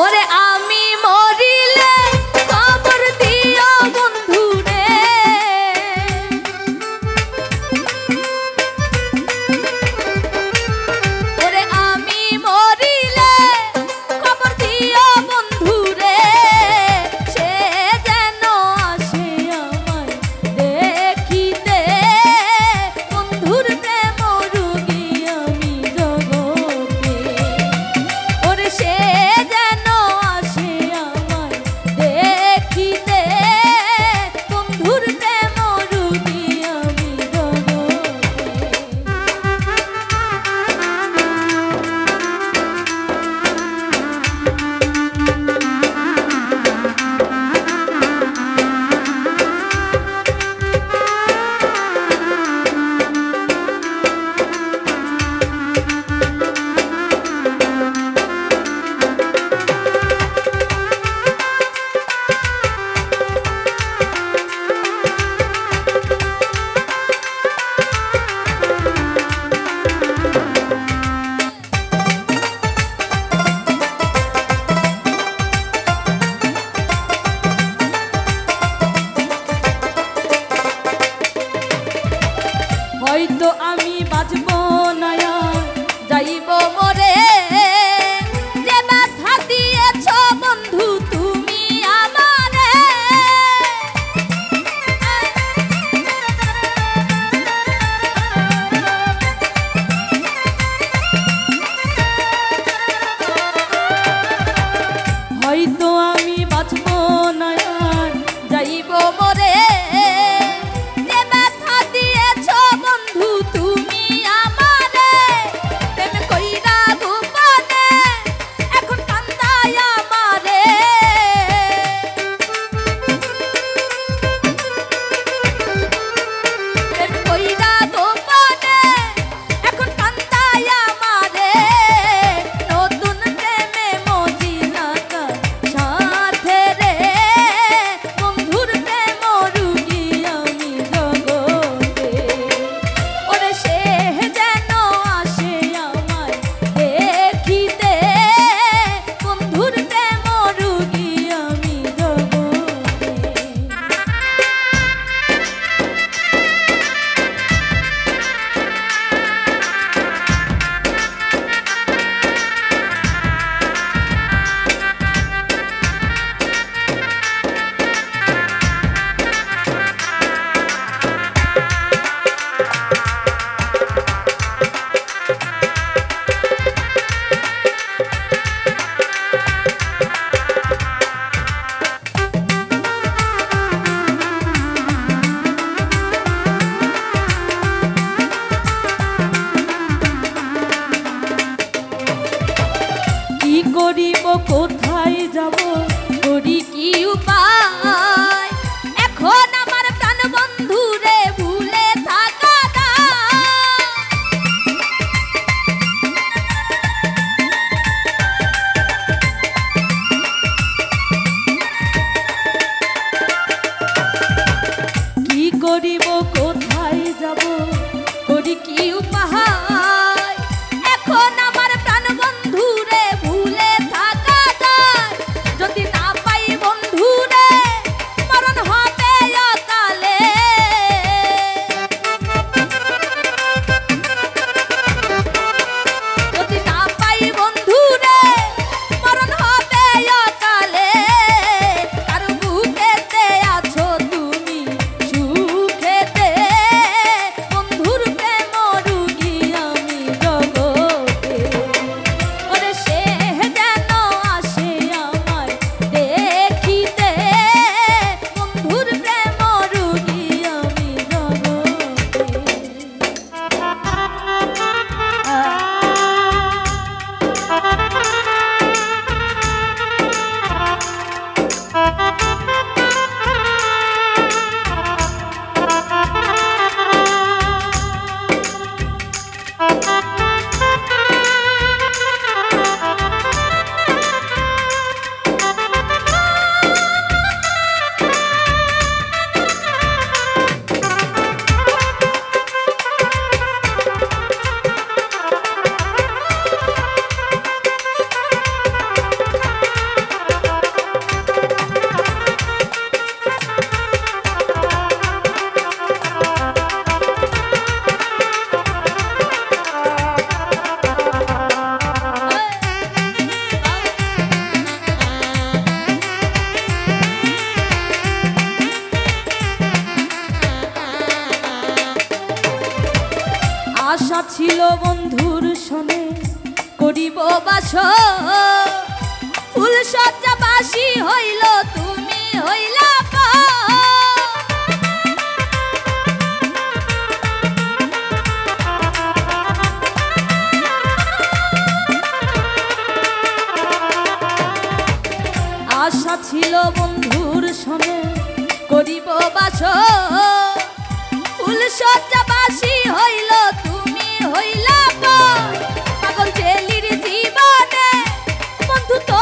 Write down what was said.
ওরে আমি মরিলে খবর দিও বন্ধু রে ওরে আমি মরিলে খবর দিও বন্ধু রে সে যেন আসে আমায় দেখিতে বন্ধুর প্রেম রোগী আমি জগতে ওরে সে যেন আসে আমায় দেখিতে বন্ধুর প্রেম রোগী আমি জগতে হয়তো আমি বাঁচব না যাইব মরে যে ব্যথা দিয়েছ বন্ধু তুমি আমারে হয়তো আমি বাঁচব না যাইব মরে করিব কোথায় যাব করি কি উপায় এখন আমার প্রাণ বন্ধু রে ভুলে থাকা কি করিব কোথায় যাব করি কি উপায় এখন আমার প্রাণ বন্ধু রে ভুলে থাকা যায় যদি না পাই বন্ধু রে ছিল বন্ধুর সনে করিব বাস ফুল সজ্জা বাসি হইল তুমি হইলা আশা ছিল বন্ধুর সনে করিব বাস ফুল সজ্জা বাসি হইল তুমি হইলা পাগল চেলির জীবনে বন্ধু তো